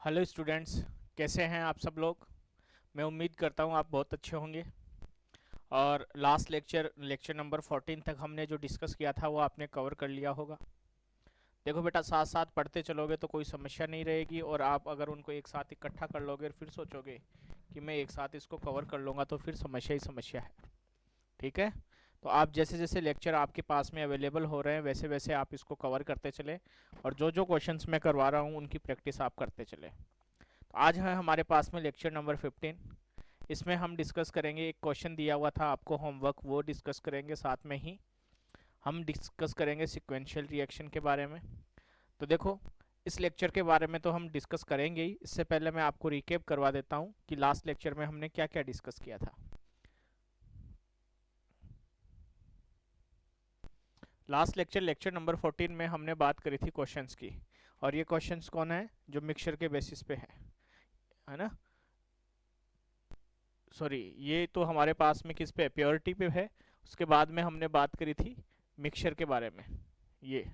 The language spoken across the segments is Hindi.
हेलो स्टूडेंट्स, कैसे हैं आप सब लोग। मैं उम्मीद करता हूं आप बहुत अच्छे होंगे। और लास्ट लेक्चर नंबर 14 तक हमने जो डिस्कस किया था वो आपने कवर कर लिया होगा। देखो बेटा, साथ साथ पढ़ते चलोगे तो कोई समस्या नहीं रहेगी, और आप अगर उनको एक साथ इकट्ठा कर लोगे और फिर सोचोगे कि मैं एक साथ इसको कवर कर लूँगा तो फिर समस्या ही समस्या है। ठीक है। तो आप जैसे जैसे लेक्चर आपके पास में अवेलेबल हो रहे हैं वैसे वैसे आप इसको कवर करते चले, और जो जो क्वेश्चंस मैं करवा रहा हूँ उनकी प्रैक्टिस आप करते चले। तो आज है हमारे पास में लेक्चर नंबर 15। इसमें हम डिस्कस करेंगे, एक क्वेश्चन दिया हुआ था आपको होमवर्क, वो डिस्कस करेंगे। साथ में ही हम डिस्कस करेंगे सिक्वेंशियल रिएक्शन के बारे में। तो देखो, इस लेक्चर के बारे में तो हम डिस्कस करेंगे ही, इससे पहले मैं आपको रिकेप करवा देता हूँ कि लास्ट लेक्चर में हमने क्या क्या डिस्कस किया था। लास्ट लेक्चर नंबर 14 में हमने बात करी थी क्वेश्चंस की, और ये क्वेश्चंस कौन है जो मिक्सचर के बेसिस पे है ना। सॉरी, ये तो हमारे पास में किस पे, प्योरिटी पे है। उसके बाद में हमने बात करी थी मिक्सचर के बारे में, ये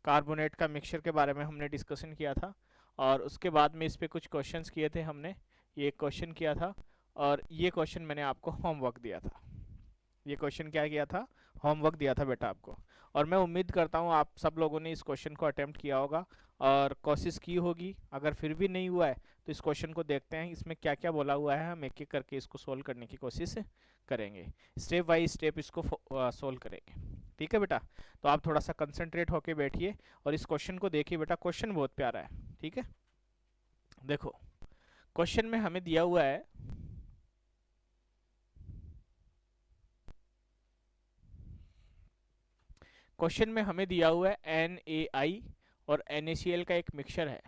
कार्बोनेट का मिक्सचर के बारे में हमने डिस्कशन किया था। और उसके बाद में इस पे कुछ क्वेश्चंस किए थे हमने। ये क्वेश्चन किया था, और ये क्वेश्चन मैंने आपको होमवर्क दिया था। ये क्वेश्चन क्या किया था, होमवर्क दिया था बेटा आपको। और मैं उम्मीद करता हूँ आप सब लोगों ने इस क्वेश्चन को अटेम्प्ट किया होगा और कोशिश की होगी। अगर फिर भी नहीं हुआ है तो इस क्वेश्चन को देखते हैं इसमें क्या क्या बोला हुआ है, हम एक एक करके इसको सोल्व करने की कोशिश करेंगे। स्टेप बाय स्टेप इसको सोल्व करेंगे। ठीक है बेटा। तो आप थोड़ा सा कंसंट्रेट होके बैठिए और इस क्वेश्चन को देखिए बेटा। क्वेश्चन बहुत प्यारा है। ठीक है। देखो, क्वेश्चन में हमें दिया हुआ है, क्वेश्चन में हमें दिया हुआ है NaI और NaCl का एक मिक्सचर है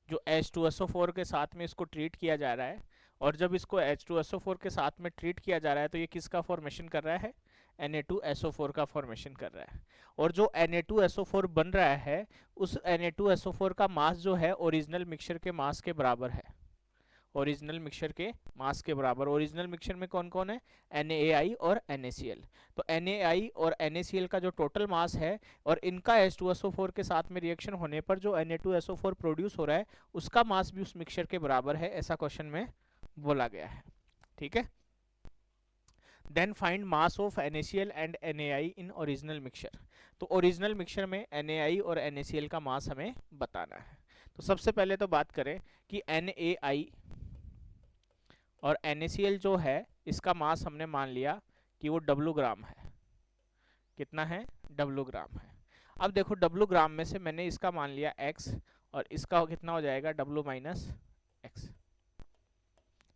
जो H2SO4 के साथ में इसको ट्रीट किया जा रहा है। और जब इसको H2SO4 के साथ में ट्रीट किया जा रहा है तो ये किसका फॉर्मेशन कर रहा है, Na2SO4 का फॉर्मेशन कर रहा है। और जो Na2SO4 बन रहा है उस Na2SO4 का मास जो है ओरिजिनल मिक्सचर के मास के बराबर है। ओरिजिनल मिक्सचर के मास के बराबर। ओरिजिनल मिक्सचर में कौन कौन है, NaI और NaCl। तो NaI और NaCl का जो टोटल मास है और इनका H2SO4 के साथ में रिएक्शन होने पर जो Na2SO4 प्रोड्यूस हो रहा है उसका मास भी उस मिक्सचर के बराबर है, ऐसा क्वेश्चन में बोला गया है। ठीक है। Then find mass of NaCl and NaI in original mixture. तो ओरिजिनल मिक्सचर में NaI और NaCl का मास हमें बताना है। तो सबसे पहले तो बात करें कि NaI और NaCl जो है इसका मास हमने मान लिया कि वो W ग्राम है। कितना है, W ग्राम है। अब देखो, W ग्राम में से मैंने इसका मान लिया X, और इसका कितना हो जाएगा, W माइनस एक्स।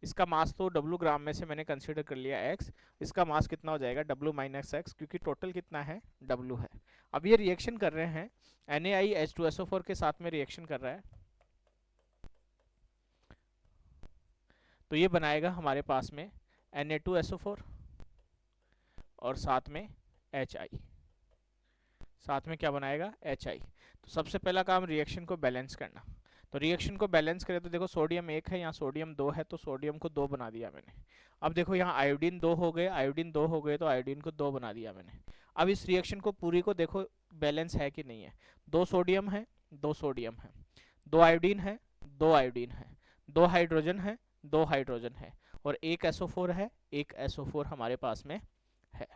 इसका मास तो W ग्राम में से मैंने कंसीडर कर लिया X, इसका मास कितना हो जाएगा, W माइनस एक्स, क्योंकि टोटल कितना है, W है। अब ये रिएक्शन कर रहे हैं, NaI H2SO4 के साथ में रिएक्शन कर रहा है, तो ये बनाएगा हमारे पास में Na2SO4 और साथ में HI। साथ में क्या बनाएगा, HI। तो सबसे पहला काम रिएक्शन को बैलेंस करना। तो रिएक्शन को बैलेंस करें तो देखो, सोडियम 1 है, यहाँ सोडियम 2 है, तो सोडियम को 2 बना दिया मैंने। अब देखो, यहाँ आयोडीन 2 हो गए, आयोडीन 2 हो गए, तो आयोडीन को 2 बना दिया मैंने। अब इस रिएक्शन को पूरी को देखो बैलेंस है कि नहीं है। 2 सोडियम है, 2 सोडियम है, 2 आयोडीन है, 2 आयोडीन है, 2 हाइड्रोजन है, 2 हाइड्रोजन है, और 1 SO4 है, 1 SO4 हमारे पास में है।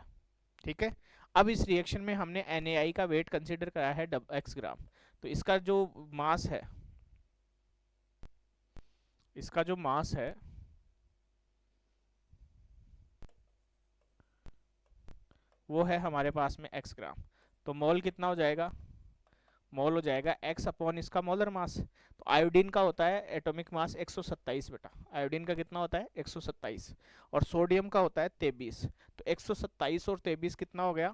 ठीक है। अब इस रिएक्शन में हमने NaI का वेट कंसीडर करा है X ग्राम। तो इसका जो मास है, इसका जो मास है वो है हमारे पास में X ग्राम। तो मोल कितना हो जाएगा, मोल हो जाएगा X अपॉन इसका मोलर मास। तो आयोडीन का होता है एटॉमिक मास 127 बेटा। आयोडीन का कितना होता है, 127। और सोडियम का होता है 23। तो 127 और 23 कितना हो गया,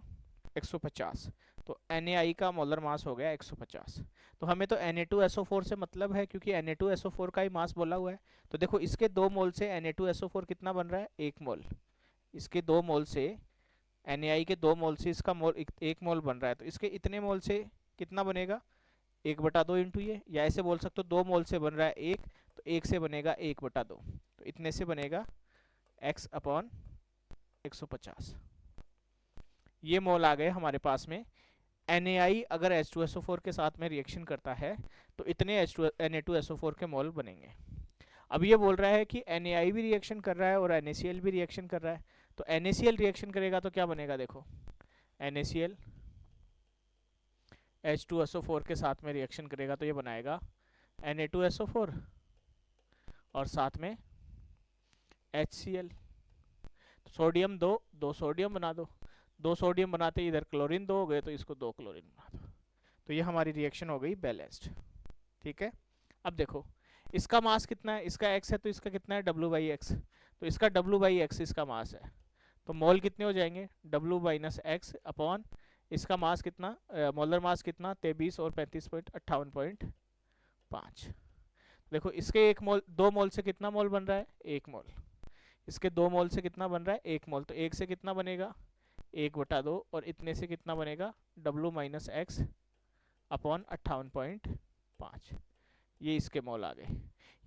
150। तो NaI का मोलर मास हो गया 150। तो हमें तो Na2SO4 से मतलब है, क्योंकि Na2SO4 का ही मास बोला हुआ है। तो देखो, इसके 2 मोल से Na2SO4 कितना बन रहा है, 1 मोल। इसके 2 मोल से, NaI के 2 मोल से इसका मोल 1 मोल बन रहा है, तो इसके इतने मोल से कितना बनेगा, 1/2 इंटू ये, या ऐसे बोल सकते हो 2 मोल से बन रहा है 1, तो 1 से बनेगा 1/2, तो इतने से बनेगा X अपॉन 150। ये मोल आ गए हमारे पास में NaI अगर H2SO4 के साथ में रिएक्शन करता है तो इतने Na2SO4 के मोल बनेंगे। अब ये बोल रहा है कि NaI भी रिएक्शन कर रहा है और NaCl भी रिएक्शन कर रहा है, तो NaCl रिएक्शन करेगा तो क्या बनेगा, देखो NaCl H2SO4 के साथ में रिएक्शन करेगा तो ये बनाएगा Na2SO4 और साथ में HCl। सोडियम दो सोडियम बना दो सोडियम बनाते इधर क्लोरीन दो हो गए, तो इसको दो क्लोरीन बना दो, तो ये हमारी रिएक्शन हो गई बैलेंस्ड। ठीक है, अब देखो इसका मास कितना है, इसका x है तो इसका कितना है W/x, तो इसका W/x इसका मास है, तो मोल कितने हो जाएंगे W-x अपॉन इसका मास कितना, मोलर मास कितना 23 और 35.58.5। देखो इसके एक मोल, दो मोल से कितना मोल बन रहा है, एक मोल, इसके दो मोल से कितना बन रहा है, एक मोल, तो एक से कितना बनेगा 1/2 और इतने से कितना बनेगा W-x अपॉन 58.5, ये इसके मोल आ गए।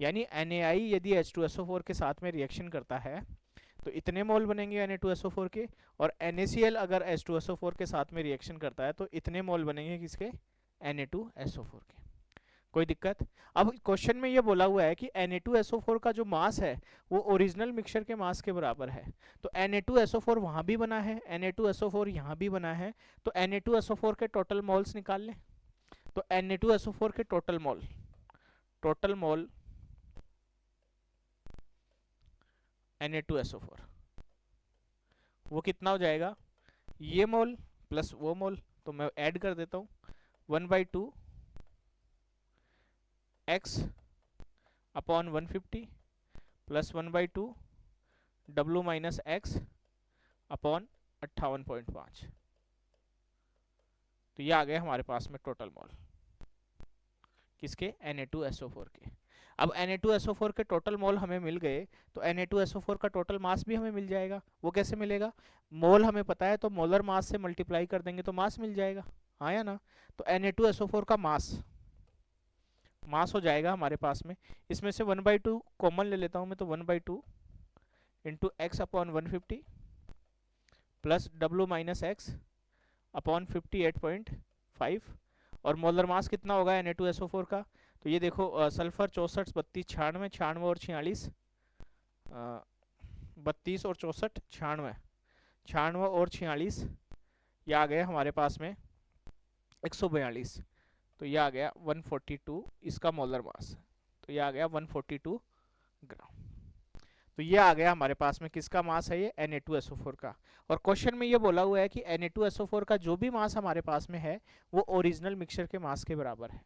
यानी NaI यदि H2SO4 के साथ में रिएक्शन करता है तो इतने मोल बनेंगे Na2SO4 के, और NaCl अगर H2SO4 के साथ में रिएक्शन करता है तो इतने मोल बनेंगे किसके, Na2SO4 के। कोई दिक्कत? अब क्वेश्चन में ये बोला हुआ है कि Na2SO4 का जो मास है वो ओरिजिनल मिक्सचर के मास के बराबर है, तो Na2SO4 वहां भी बना है, Na2SO4 यहाँ भी बना है, तो Na2SO4 के टोटल मोल्स निकाल लें। तो Na2SO4 के टोटल मोल Na2SO4 वो कितना हो जाएगा, ये मोल प्लस वो मोल, तो मैं ऐड कर देता हूँ 1/2 x upon 150 plus 1/2 W-x upon 58.5, तो ये आ गए हमारे पास में टोटल मोल किसके, Na2SO4 के। अब Na2SO4 के टोटल मोल हमें मिल गए, तो Na2SO4 का टोटल मास भी हमें मिल जाएगा। वो कैसे मिलेगा, मोल हमें पता है तो मोलर मास से मल्टीप्लाई कर देंगे तो मास मिल जाएगा, हाँ या ना। तो Na2SO4 का मास हो जाएगा हमारे पास में, इसमें से 1/2 कॉमन ले लेता हूँ मैं, तो 1/2 into x upon 150 plus W-x upon 58.5, और मोलर मास कितना होगा Na2SO4 का, तो ये देखो सल्फर 64 32 96 96 और 46, 32 और 64 96 96 और 46, ये आ गया हमारे पास में 142, तो ये आ गया 142 इसका मोलर मास, तो ये आ गया 142 ग्राम। तो ये आ गया हमारे पास में किसका मास है, ये Na2SO4 का। और क्वेश्चन में ये बोला हुआ है कि Na2SO4 का जो भी मास हमारे पास में है वो ओरिजिनल मिक्सचर के मास के बराबर है।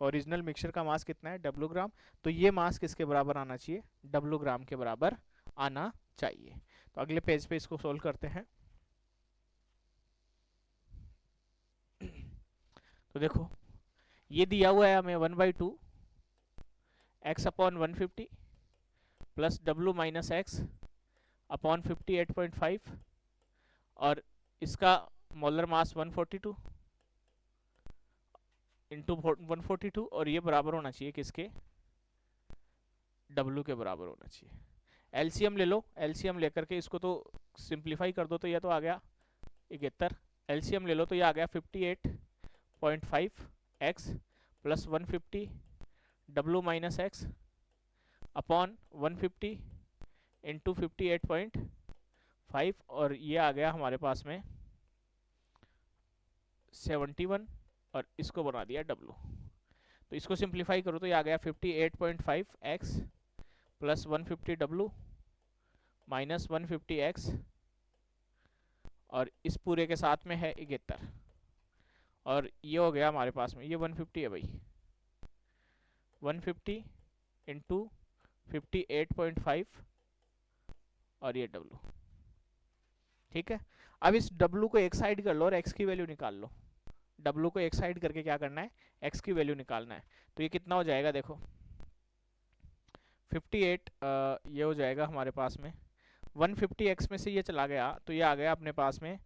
ओरिजिनल मिक्सचर का मास कितना है, W ग्राम, तो ये मास किसके बराबर आना चाहिए, W ग्राम के बराबर आना चाहिए। तो अगले पेज पे इसको सोल्व करते हैं। तो देखो ये दिया हुआ है हमें 1/2 x upon 150 plus W-x upon 58.5, और इसका मोलर मास 142 इंटू 142, और ये बराबर होना चाहिए किसके, W के बराबर होना चाहिए। एलसीएम ले लो, एलसीएम लेकर के इसको तो सिंप्लीफाई कर दो, तो ये तो आ गया 71, एलसीएम ले लो तो ये आ गया 58.5 x plus 150 W-x upon 150 into 58.5, और ये आ गया हमारे पास में 71, और इसको बना दिया W, तो इसको सिंप्लीफाई करो तो ये आ गया 58.5 x plus 150 W minus 150 x, और इस पूरे के साथ में है 71, और ये हो गया हमारे पास में, ये 150 है भाई, 150 इंटू 58.5 और ये W। ठीक है, अब इस W को एक साइड कर लो और x की वैल्यू निकाल लो। W को एक साइड करके क्या करना है, x की वैल्यू निकालना है। तो ये कितना हो जाएगा, देखो 58 ये हो जाएगा हमारे पास में 150 x में से ये चला गया तो ये आ गया अपने पास में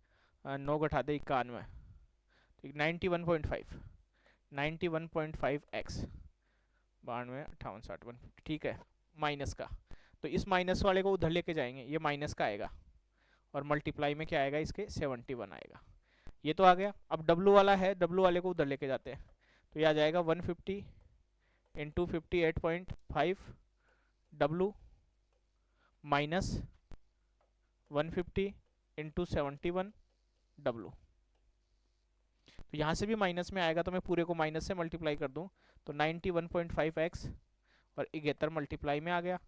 9 घटा दे 91, 91.5 91.5 x 92 58 60 150, ठीक है, माइनस का, तो इस माइनस वाले को उधर लेके जाएंगे, ये माइनस का आएगा, और मल्टीप्लाई में क्या आएगा इसके 71 आएगा। ये तो आ गया। अब डब्लू वाला है, डब्लू वाले को उधर लेके जाते हैं, तो ये आ जाएगा 150 into 58.5 W minus 150 into 71 W. तो यहाँ से भी माइनस में आएगा, तो मैं पूरे को माइनस से मल्टीप्लाई कर दूँ तो 91.5x और 71 मल्टीप्लाई में आ गया।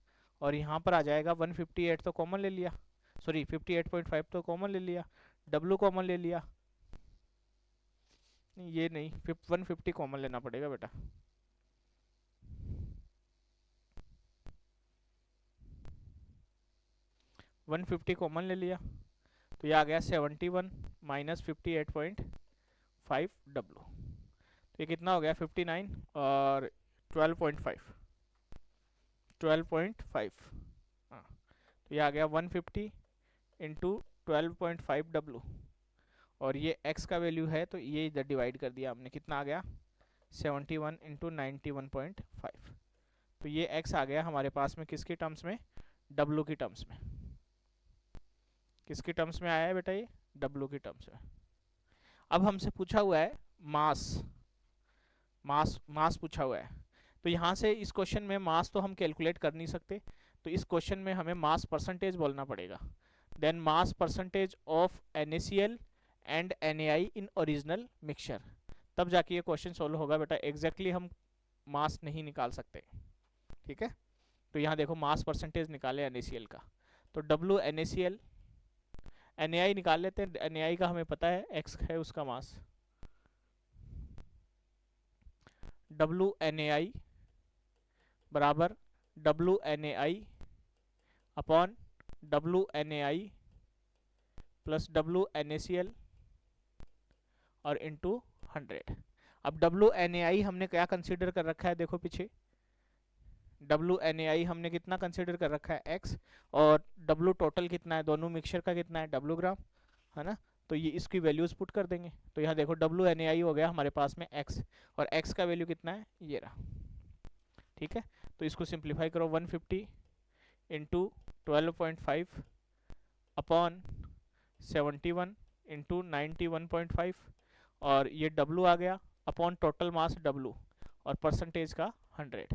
और यहाँ पर आ जाएगा 158 तो कॉमन ले लिया, सॉरी 58.5 तो कॉमन ले लिया, डब्लू कॉमन ले लिया, ये नहीं 150 कॉमन लेना पड़ेगा बेटा। वन 150 कॉमन ले लिया, तो ये आ गया 71 माइनस 58.5 डब्लू। तो ये कितना हो गया 59 और 12.5 हाँ, तो ये आ गया 150 इंटू 12.5 डब्लू, और ये x का वैल्यू है तो ये इधर डिवाइड कर दिया हमने, कितना आ गया 71 इंटू 91.5। तो ये x आ गया हमारे पास में किसके टर्म्स में, w की टर्म्स में। किसके टर्म्स में आया है बेटा, ये w की टर्म्स में। अब हमसे पूछा हुआ है मास, मास पूछा हुआ है, तो यहाँ से इस क्वेश्चन में मास तो हम कैलकुलेट कर नहीं सकते, तो इस क्वेश्चन में हमें मास परसेंटेज बोलना पड़ेगा। Then mass percentage of NaCl and NaI in original mixture, तब जाके ये क्वेश्चन सोल्व होगा बेटा। एग्जैक्टली हम मास नहीं निकाल सकते, ठीक है। तो यहाँ देखो मास परसेंटेज निकाले NaCl का, तो W NaCl, NaI निकाल लेते हैं। NaI का हमें पता है x है उसका मास, W NaI बराबर W NaI upon W NaI plus W NaCl और इंटू 100। अब W NaI हमने क्या कंसीडर कर रखा है, देखो पीछे W NaI हमने कितना कंसीडर कर रखा है x, और W टोटल कितना है दोनों मिक्सचर का, कितना है W ग्राम, है ना। तो ये इसकी वैल्यूज पुट कर देंगे, तो यहाँ देखो W NaI हो गया हमारे पास में x, और x का वैल्यू कितना है ये रहा, ठीक है। तो इसको सिंप्लीफाई करो, 150 इंटू 12.5 अपॉन 71 इंटू 91.5, और ये W आ गया अपॉन टोटल मास W और परसेंटेज का 100,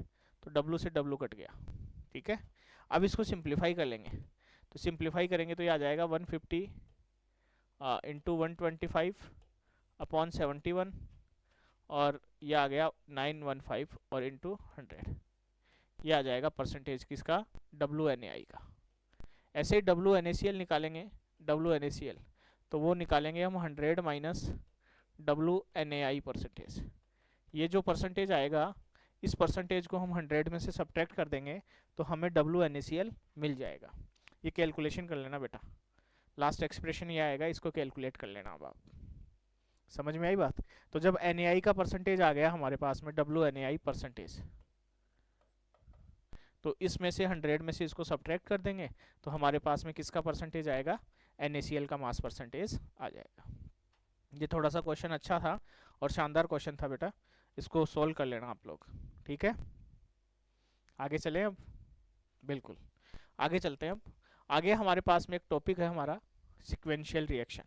तो W से W कट गया, ठीक है। अब इसको सिंप्लीफाई कर लेंगे, तो सिंप्लीफाई करेंगे तो ये आ जाएगा 150 इंटू 125 अपॉन 71, और ये आ गया 915 और इंटू 100, ये आ जाएगा परसेंटेज किसका, W NaI का। ऐसे ही W NaCl निकालेंगे, W NaCl तो वो निकालेंगे हम 100 माइनस W NaI परसेंटेज। ये जो परसेंटेज आएगा, इस परसेंटेज को हम 100 में से सब्ट्रैक्ट कर देंगे तो हमें W NaCl मिल जाएगा। ये कैलकुलेशन कर लेना बेटा, लास्ट एक्सप्रेशन ये आएगा, इसको कैलकुलेट कर लेना। अब आप समझ में आई बात। तो जब NaI का परसेंटेज आ गया हमारे पास में, W NaI परसेंटेज, तो इसमें से 100 में से इसको सब्ट्रैक्ट कर देंगे तो हमारे पास में किसका परसेंटेज आएगा, NaCl का मास परसेंटेज आ जाएगा। ये थोड़ा सा क्वेश्चन अच्छा था और शानदार क्वेश्चन था बेटा, इसको सोल्व कर लेना आप लोग, ठीक है। आगे चलें अब, बिल्कुल आगे चलते हैं। अब आगे हमारे पास में एक टॉपिक है हमारा सिक्वेंशियल रिएक्शन।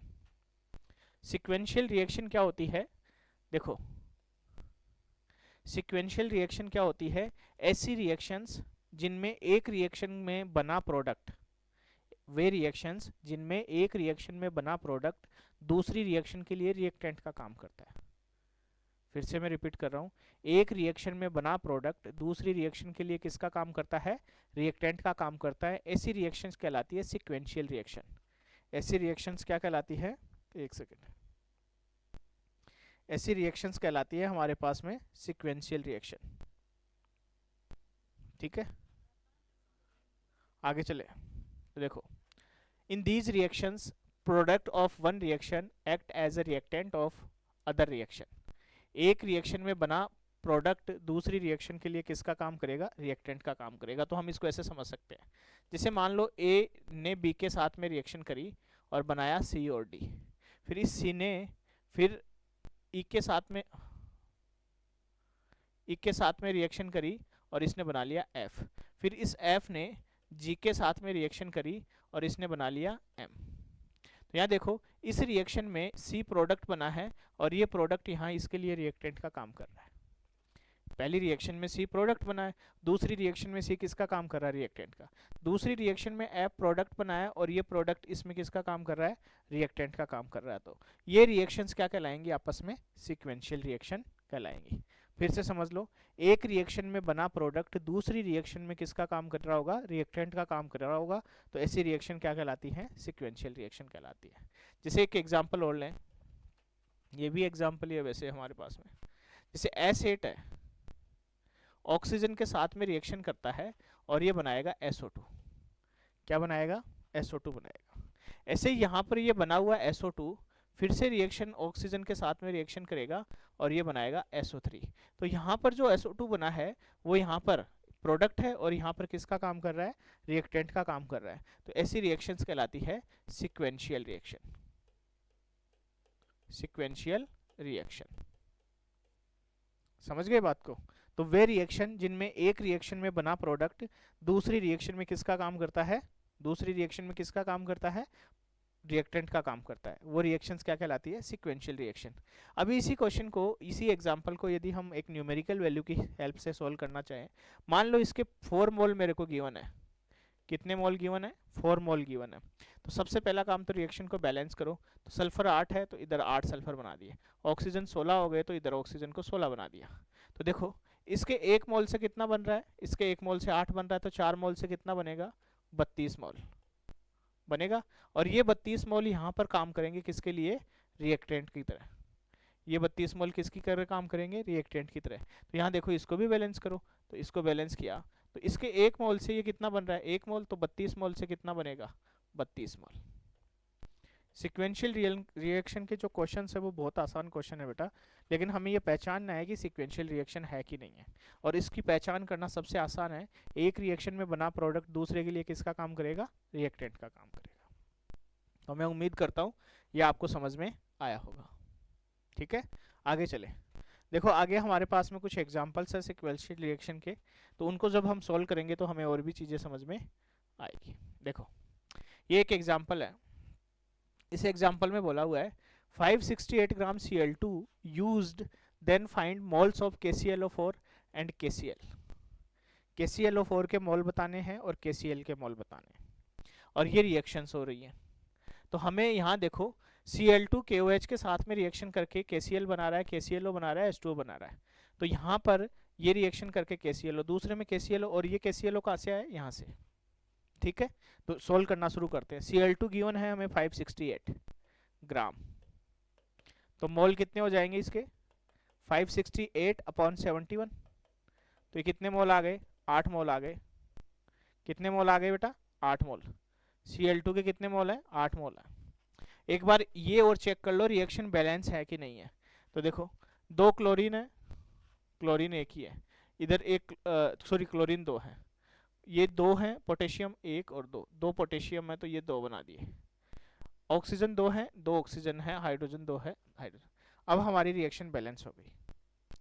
सिक्वेंशियल रिएक्शन क्या होती है, देखो सिक्वेंशियल रिएक्शन क्या होती है, ऐसी रिएक्शंस जिनमें एक रिएक्शन में बना प्रोडक्ट, वे रिएक्शंस जिनमें एक रिएक्शन में बना प्रोडक्ट दूसरी रिएक्शन के लिए रिएक्टेंट का काम करता है। फिर से मैं रिपीट कर रहा हूँ, एक रिएक्शन में बना प्रोडक्ट दूसरी रिएक्शन के लिए किसका काम करता है, रिएक्टेंट का काम करता है। ऐसी रिएक्शंस कहलाती है सिक्वेंशियल रिएक्शन। ऐसी रिएक्शंस क्या कहलाती है, एक सेकेंड, ऐसी रिएक्शंस कहलाती है हमारे पास में सिक्वेंशियल रिएक्शन, ठीक है। आगे चले, तो देखो in these reactions product of one reaction act as a reactant of other reaction. एक रिएक्शन में बना प्रोडक्ट दूसरी रिएक्शन के लिए किसका काम करेगा, रिएक्टेंट का काम करेगा। तो हम इसको ऐसे समझ सकते हैं, जैसे मान लो ए ने बी के साथ में रिएक्शन करी और बनाया सी और डी, फिर इस सी ने फिर ई के साथ में रिएक्शन करी और इसने बना लिया एफ, फिर इस एफ ने जी के साथ में रिएक्शन करी और इसने बना लिया एम। तो यहाँ देखो इस रिएक्शन में सी प्रोडक्ट बना है और ये प्रोडक्ट यहाँ इसके लिए रिएक्टेंट का काम कर रहा है। पहली रिएक्शन में सी प्रोडक्ट बना है, दूसरी रिएक्शन में सी किसका काम कर रहा है, रिएक्टेंट का। दूसरी रिएक्शन में एफ प्रोडक्ट बनाया और ये प्रोडक्ट इसमें किसका काम कर रहा है, रिएक्टेंट का काम कर रहा है। तो ये रिएक्शंस क्या कहलाएंगी, आपस में सीक्वेंशियल रिएक्शन कहलाएंगी। फिर से समझ लो, एक रिएक्शन में बना प्रोडक्ट दूसरी रिएक्शन में किसका काम कर रहा होगा, रिएक्टेंट का काम कर रहा होगा। तो ऐसी रिएक्शन क्या कहलाती है, सीक्वेंशियल रिएक्शन कहलाती है। जैसे एक एग्जांपल और लें, ये भी एग्जांपल ही है वैसे हमारे पास में। जैसे S8 है, ऑक्सीजन के साथ में रिएक्शन करता है और ये बनाएगा SO2। क्या बनाएगा, SO2 बनाएगा। ऐसे ही यहाँ पर ये बना हुआ SO2 फिर से रिएक्शन ऑक्सीजन के साथ में रिएक्शन करेगा और ये बनाएगा SO3। तो यहाँ पर जो SO2 बना है वो यहाँ पर प्रोडक्ट है और यहाँ पर किसका काम कर रहा है, रिएक्टेंट का काम कर रहा है। तो ऐसी रिएक्शंस कहलाती है सीक्वेंशियल रिएक्शन। सीक्वेंशियल रिएक्शन, समझ गए बात को। तो वे रिएक्शन जिनमें एक रिएक्शन में बना प्रोडक्ट दूसरी रिएक्शन में किसका काम करता है, दूसरी रिएक्शन में किसका काम करता है, रिएक्टेंट का काम करता है, वो रिएक्शंस क्या कहलाती है, सीक्वेंशियल रिएक्शन। अभी इसी क्वेश्चन को, इसी एग्जांपल को यदि हम एक न्यूमेरिकल वैल्यू की हेल्प से सॉल्व करना चाहें, मान लो इसके 4 मोल मेरे को गिवन है। कितने मोल गिवन है, 4 मोल गिवन है। तो सबसे पहला काम तो रिएक्शन को बैलेंस करो। तो सल्फर 8 है तो इधर 8 सल्फर बना दिए, ऑक्सीजन 16 हो गए तो इधर ऑक्सीजन को 16 बना दिया। तो देखो इसके 1 मोल से कितना बन रहा है, इसके 1 मोल से 8 बन रहा है, तो 4 मोल से कितना बनेगा, 32 मोल बनेगा। और ये 32 मोल यहाँ पर काम करेंगे किसके लिए, रिएक्टेंट की तरह। ये 32 मोल किसकी तरह काम करेंगे, रिएक्टेंट की तरह। तो यहाँ देखो इसको भी बैलेंस करो, तो इसको बैलेंस किया तो इसके 1 मोल से ये कितना बन रहा है, 1 मोल, तो 32 मोल से कितना बनेगा, 32 मोल। सीक्वेंशियल रिएक्शन के जो क्वेश्चन है वो बहुत आसान क्वेश्चन है बेटा, लेकिन हमें ये पहचानना है कि सीक्वेंशियल रिएक्शन है कि नहीं है। और इसकी पहचान करना सबसे आसान है, एक रिएक्शन में बना प्रोडक्ट दूसरे के लिए किसका काम करेगा, रिएक्टेंट का काम करेगा। तो मैं उम्मीद करता हूँ ये आपको समझ में आया होगा। ठीक है, आगे चले। देखो आगे हमारे पास में कुछ एग्जाम्पल्स है सीक्वेंशियल रिएक्शन के, तो उनको जब हम सॉल्व करेंगे तो हमें और भी चीज़ें समझ में आएगी। देखो ये एक एग्जाम्पल है, इस एग्जाम्पल में बोला हुआ है 568 gram Cl2 used, then find moles of KClO4 and KCl। KClO4 के मोल बताने हैं और KCl के मोल बताने हैं, और ये रिएक्शंस हो रही हैं। तो हमें यहाँ देखो Cl2 KOH के साथ में रिएक्शन करके KCl बना रहा है, KClO बना रहा है, H2O बना रहा है। तो यहाँ पर ये रिएक्शन करके KClO, दूसरे में KClO, और ये KClO कहाँ से आया, यहाँ से। ठीक है, तो सोल्व करना शुरू करते हैं। Cl2 गिवन है हमें 568 ग्राम, तो मोल कितने हो जाएंगे इसके, 568 अपॉन 71। तो ये कितने मोल आ गए, 8 मोल आ गए। कितने मोल आ गए बेटा, 8 मोल। Cl2 के कितने मोल है, 8 मोल है। एक बार ये और चेक कर लो रिएक्शन बैलेंस है कि नहीं है। तो देखो 2 क्लोरीन है, क्लोरीन एक ही है, इधर एक सॉरी क्लोरीन 2 है, ये 2 हैं, पोटेशियम 1 और 2, 2 पोटेशियम है तो ये 2 बना दिए। ऑक्सीजन 2 है, 2 ऑक्सीजन है, हाइड्रोजन 2 है, हाइड्रोजन। अब हमारी रिएक्शन बैलेंस हो गई।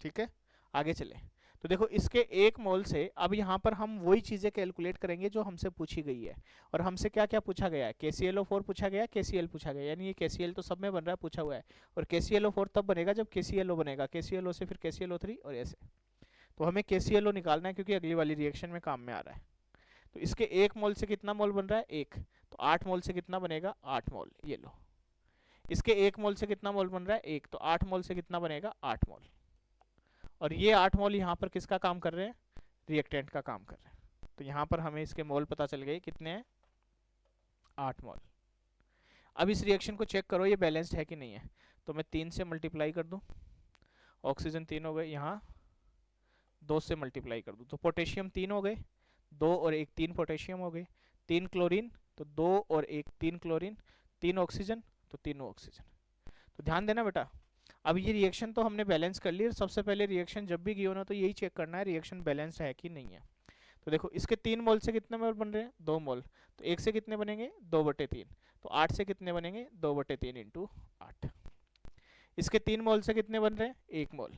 ठीक है, आगे चले। तो देखो इसके 1 मोल से अब यहाँ पर हम वही चीज़ें कैलकुलेट करेंगे जो हमसे पूछी गई है। और हमसे क्या क्या पूछा गया है, KClO4 पूछा गया, KCl पूछा गया, यानी ये KCl तो सब में बन रहा है, पूछा हुआ है। और KClO4 तब बनेगा जब KClO बनेगा, KClO से फिर KClO3 और ऐसे। तो हमें KClO निकालना है क्योंकि अगली वाली रिएक्शन में काम में आ रहा है। तो इसके 1 मोल से कितना मोल बन रहा है, 1, तो 8 मोल से कितना बनेगा, 8 मोल। ये लो, इसके 1 मोल से कितना मोल बन रहा है, 1, तो 8 मोल से कितना बनेगा, 8 मोल। और ये 8 मोल यहाँ पर किसका काम कर रहे हैं, रिएक्टेंट का काम कर रहे हैं। तो यहाँ पर हमें इसके मोल पता चल गए कितने हैं, 8 मोल। अब इस रिएक्शन को चेक करो ये बैलेंस्ड है कि नहीं है। तो मैं 3 से मल्टीप्लाई कर दूं, ऑक्सीजन 3 हो गए, यहाँ 2 से मल्टीप्लाई कर दूं तो पोटेशियम 3 हो गए, 2 और 1 3 पोटेशियम हो गए, 3 क्लोरीन तो 2 और 1 3 क्लोरीन, 3 ऑक्सीजन तो 3 ऑक्सीजन। तो ध्यान देना बेटा, अब ये रिएक्शन तो हमने बैलेंस कर ली। सबसे पहले रिएक्शन जब भी गिवन हो तो यही चेक करना है रिएक्शन बैलेंस है कि नहीं है। तो देखो इसके 3 मोल से कितने मोल बन रहे हैं, 2 मोल, तो 1 से कितने बनेंगे, 2/3, तो 8 से कितने बनेंगे, 2/3 इंटू 8। इसके 3 मोल से कितने बन रहे हैं, 1 मोल,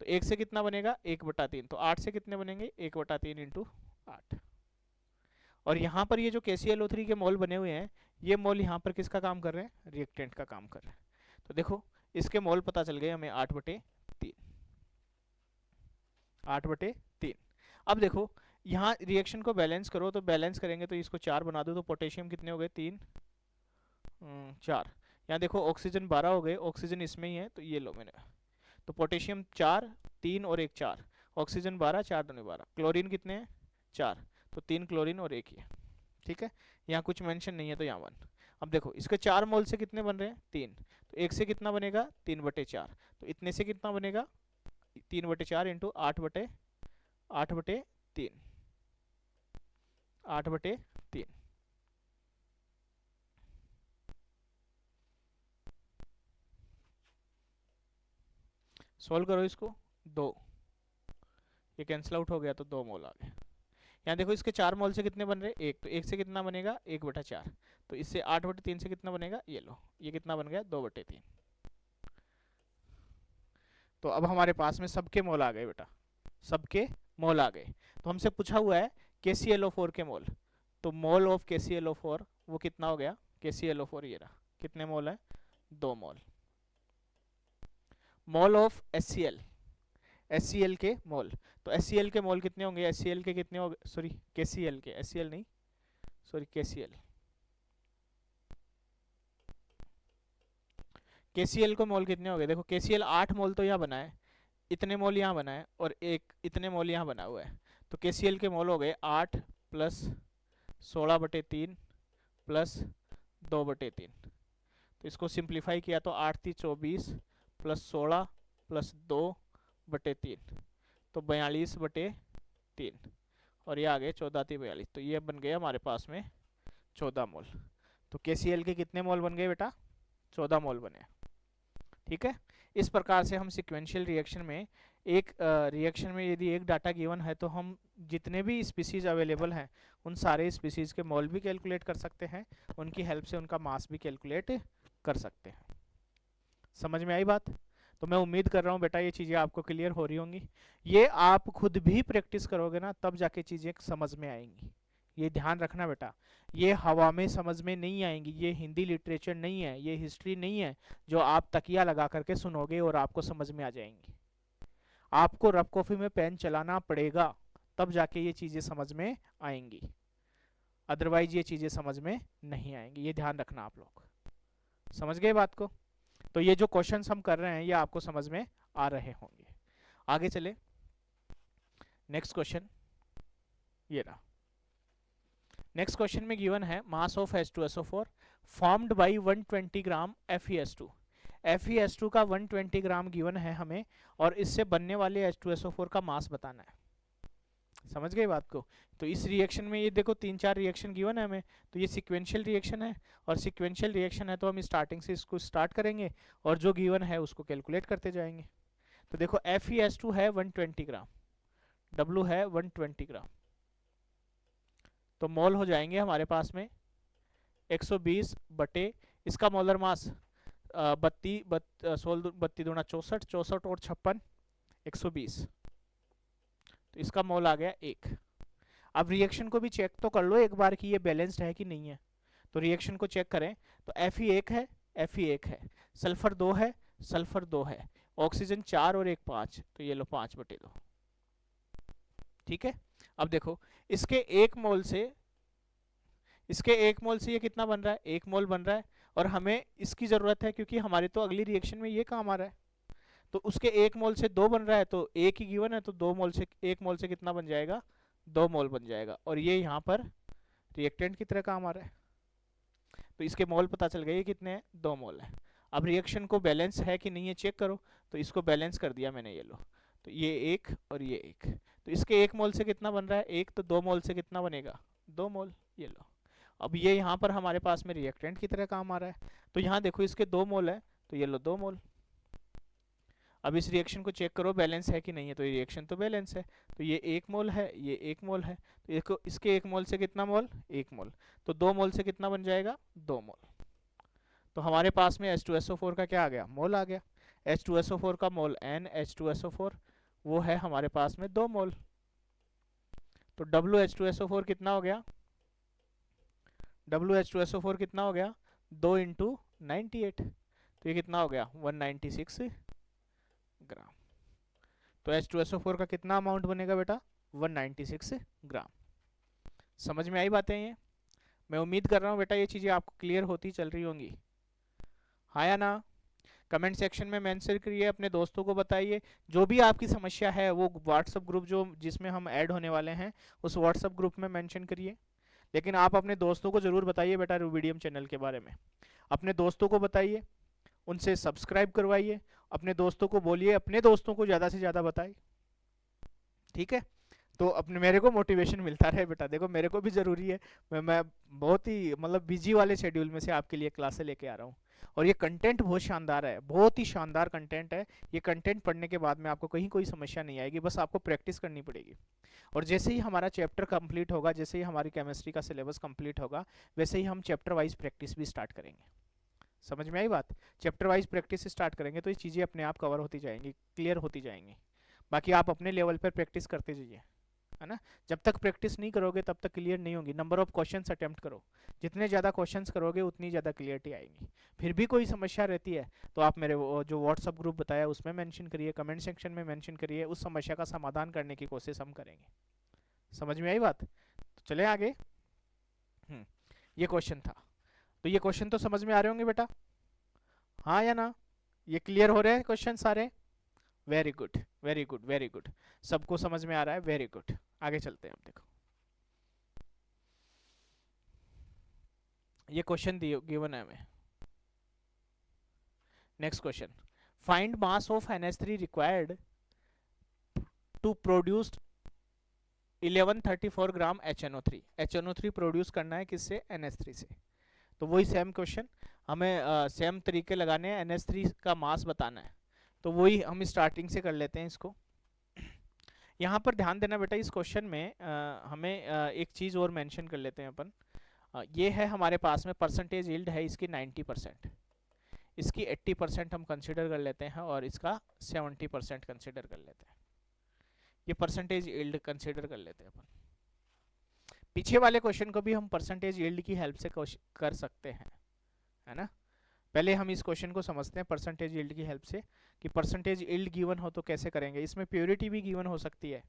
तो 1 से कितना बनेगा, 1/3, तो 8 से कितने बनेंगे, 1/3 इंटू 8। और यहाँ पर ये जो KClO3 के मोल बने हुए हैं, ये मोल यहाँ पर किसका काम कर रहे हैं, रिएक्टेंट का काम कर रहे हैं। तो देखो इसके मोल पता चल गए हमें 8/3, 8/3। अब देखो यहाँ रिएक्शन को बैलेंस करो, तो बैलेंस करेंगे तो इसको 4 बना दो, तो पोटेशियम कितने हो गए, 3 4। यहाँ देखो ऑक्सीजन 12 हो गए, ऑक्सीजन इसमें ही है, तो ये लो मैंने, तो पोटेशियम 4, 3 और 1 4, ऑक्सीजन 12, 4 दूनी 12। क्लोरीन कितने हैं, 4, तो 3 क्लोरीन और 1 ये, ठीक है। यहाँ कुछ मेंशन नहीं है तो यहाँ 1। अब देखो इसके 4 मोल से कितने बन रहे हैं, 3, तो 1 से कितना बनेगा, 3/4, तो इतने से कितना बनेगा, 3/4 इंटू 8/3, 8/3। सोल्व करो इसको, 2, ये कैंसिल आउट हो गया तो 2 मोल आ गए। यहाँ देखो इसके 4 मोल से कितने बन रहे, 1, तो 1 से कितना बनेगा, 1/4, तो इससे 8/3 से कितना बनेगा, ये लो, ये कितना बन गया, 2/3। तो अब हमारे पास में सबके मोल आ गए बेटा, सबके मोल आ गए। तो हमसे पूछा हुआ है KClO4 के मोल, तो मोल ऑफ KClO4 वो कितना हो गया, KClO4 ये रहा, कितने मोल है, 2 मोल। मोल ऑफ HCl के मोल, तो HCl के मोल कितने होंगे, HCl के कितने हो गए, सॉरी KCl के, HCl नहीं सॉरी KCl को मोल कितने हो गए, देखो KCl 8 मोल तो यहाँ बना है, इतने मोल यहाँ बना है, और एक इतने मोल यहाँ बना हुआ है, तो KCl के मोल हो गए 8 प्लस 16/3 प्लस 2/3। तो इसको सिंप्लीफाई किया तो 8 × 24 प्लस 16 प्लस 2/3, तो 42/3, और ये आ गए 14 × 42, तो ये बन गए हमारे पास में 14 मोल। तो KCl के कितने मोल बन गए बेटा, 14 मोल बने, ठीक है। इस प्रकार से हम सिक्वेंशियल रिएक्शन में, एक रिएक्शन में यदि एक डाटा गिवन है तो हम जितने भी स्पीसीज अवेलेबल हैं उन सारे स्पीसीज के मोल भी कैलकुलेट कर सकते हैं, उनकी हेल्प से उनका मास भी कैलकुलेट कर सकते हैं। समझ में आई बात? तो मैं उम्मीद कर रहा हूँ बेटा ये चीज़ें आपको क्लियर हो रही होंगी। ये आप खुद भी प्रैक्टिस करोगे ना तब जाके चीज़ें समझ में आएंगी, ये ध्यान रखना बेटा। ये हवा में समझ में नहीं आएंगी, ये हिंदी लिटरेचर नहीं है, ये हिस्ट्री नहीं है जो आप तकिया लगा करके सुनोगे और आपको समझ में आ जाएंगी। आपको रफ कॉफी में पेन चलाना पड़ेगा तब जाके ये चीज़ें समझ में आएंगी, अदरवाइज ये चीज़ें समझ में नहीं आएंगी। ये ध्यान रखना आप लोग, समझ गए बात को? तो ये जो क्वेश्चंस हम कर रहे हैं ये आपको समझ में आ रहे होंगे। आगे चले, नेक्स्ट क्वेश्चन ये रहा। नेक्स्ट क्वेश्चन में गिवन है mass of H2SO4 formed by 120 gram FeS2। FeS2 का 120 ग्राम गिवन है हमें, और इससे बनने वाले H2SO4 का मास बताना है। समझ गए बात को? तो इस रिएक्शन में ये देखो 3-4 रिएक्शन गिवन है हमें, तो ये सिक्वेंशियल रिएक्शन है, और सिक्वेंशियल रिएक्शन है तो हम स्टार्टिंग से इसको स्टार्ट करेंगे और जो गिवन है उसको कैलकुलेट करते जाएंगे। तो देखो FeS2 है 120 ग्राम, W है 120 ग्राम, तो मोल हो जाएंगे हमारे पास में 120 बटे इसका मोलर मास 32 दूना 64, 64 और 56 120, तो इसका मोल आ गया 1। अब रिएक्शन को भी चेक तो कर लो एक बार कि ये बैलेंस्ड है कि नहीं है। तो रिएक्शन को चेक करें तो Fe1 है, Fe1 है, सल्फर 2 है, सल्फर 2 है, ऑक्सीजन 4 और 1 5, तो ये लो 5/2, ठीक है। अब देखो इसके 1 मोल से ये कितना बन रहा है, 1 मोल बन रहा है, और हमें इसकी जरूरत है क्योंकि हमारी तो अगली रिएक्शन में ये काम आ रहा है। तो उसके 1 मोल से 2 बन रहा है, तो 1 ही गिवन है, तो 2 मोल से 1 मोल से कितना बन जाएगा, 2 मोल बन जाएगा, और ये यहाँ पर रिएक्टेंट की तरह काम आ रहा है। तो इसके मोल पता चल गए ये कितने हैं, 2 मोल है। अब रिएक्शन को बैलेंस है कि नहीं है चेक करो, तो इसको बैलेंस कर दिया मैंने, ये लो, तो ये 1 और ये 1, तो इसके 1 मोल से कितना बन रहा है 1, तो 2 मोल से कितना बनेगा 2 मोल, ये लो। अब ये यहाँ पर हमारे पास में रिएक्टेंट की तरह काम आ रहा है, तो यहाँ देखो इसके 2 मोल है, तो ये लो 2 मोल। अब इस रिएक्शन को चेक करो बैलेंस है कि नहीं है, तो ये रिएक्शन तो बैलेंस है, तो ये 1 मोल है, ये 1 मोल है, तो देखो इसके 1 मोल से कितना मोल 1 मोल, तो 2 मोल से कितना बन जाएगा 2 मोल। तो हमारे पास में H2SO4 का क्या आ गया, मोल आ गया। H2SO4 का मोल NH2SO4 वो है हमारे पास में 2 मोल। तो WH2SO4 कितना हो गया WH2SO4 कितना हो गया, 2 इंटू 98, तो ये कितना हो गया 196 ग्राम। तो H2SO4 का कितना अमाउंट बनेगा बेटा, 196 ग्राम। समझ में आई बातें ये? मैं उम्मीद कर रहा हूँ बेटा ये चीज़ें आपको क्लियर होती चल रही होंगी, हाँ या ना? कमेंट सेक्शन में मेंशन करिए, अपने दोस्तों को बताइए। जो भी आपकी समस्या है वो व्हाट्सएप ग्रुप जो जिसमें हम ऐड होने वाले हैं उस व्हाट्सएप ग्रुप में मेंशन करिए। लेकिन आप अपने दोस्तों को ज़रूर बताइए बेटा रूबीडियम चैनल के बारे में, अपने दोस्तों को बताइए, उनसे सब्सक्राइब करवाइए, अपने दोस्तों को बोलिए, अपने दोस्तों को ज़्यादा से ज़्यादा बताइए, ठीक है? तो अपने मेरे को मोटिवेशन मिलता रहे बेटा, देखो मेरे को भी ज़रूरी है, मैं बहुत ही मतलब बिजी वाले शेड्यूल में से आपके लिए क्लासें लेके आ रहा हूँ, और ये कंटेंट बहुत शानदार है, बहुत ही शानदार कंटेंट है। ये कंटेंट पढ़ने के बाद में आपको कहीं कोई समस्या नहीं आएगी, बस आपको प्रैक्टिस करनी पड़ेगी। और जैसे ही हमारा चैप्टर कंप्लीट होगा, जैसे ही हमारी केमिस्ट्री का सिलेबस कंप्लीट होगा, वैसे ही हम चैप्टर वाइज प्रैक्टिस भी स्टार्ट करेंगे। समझ में आई बात? चैप्टर वाइज प्रैक्टिस स्टार्ट करेंगे तो ये चीज़ें अपने आप कवर होती जाएंगी, क्लियर होती जाएंगी। बाकी आप अपने लेवल पर प्रैक्टिस करते जाइए, है ना? जब तक प्रैक्टिस नहीं करोगे तब तक क्लियर नहीं होगी। नंबर ऑफ क्वेश्चंस अटेम्प्ट करो, जितने ज़्यादा क्वेश्चंस करोगे उतनी ज़्यादा क्लियरिटी आएगी। फिर भी कोई समस्या रहती है तो आप मेरे जो व्हाट्सअप ग्रुप बताया उसमें मेंशन करिए, कमेंट सेक्शन में मेंशन करिए, उस समस्या का समाधान करने की कोशिश हम करेंगे। समझ में आई बात? तो चले आगे। ये क्वेश्चन था, तो ये क्वेश्चन तो समझ में आ रहे होंगे बेटा, हाँ या ना? ये क्लियर हो रहे हैं क्वेश्चन सारे? Very good very good very good, सबको समझ में आ रहा है, वेरी गुड। आगे चलते हैं। अब देखो ये क्वेश्चन गिवन है हमें। Next question, find mass of NH3 required to produce 1134 gram HNO3। HNO3 produce करना है किससे? NH3 से। तो वही सेम क्वेश्चन हमें सेम तरीके लगाने हैं, NH3 का मास बताना है, तो वही हम स्टार्टिंग से कर लेते हैं इसको। यहाँ पर ध्यान देना बेटा, इस क्वेश्चन में हमें एक चीज़ और मेंशन कर लेते हैं अपन। ये है हमारे पास में परसेंटेज यील्ड है इसकी 90%, इसकी 80% हम कंसिडर कर लेते हैं और इसका 70% कंसिडर कर लेते हैं। ये परसेंटेज यील्ड कंसिडर कर लेते हैं अपन। पीछे वाले क्वेश्चन को भी हम परसेंटेज यील्ड की हेल्प से कर सकते हैं, है ना? पहले हम इस क्वेश्चन को समझते हैं परसेंटेज यील्ड की हेल्प से, कि परसेंटेज यील्ड गिवन हो तो कैसे करेंगे। इसमें प्योरिटी भी गिवन हो सकती है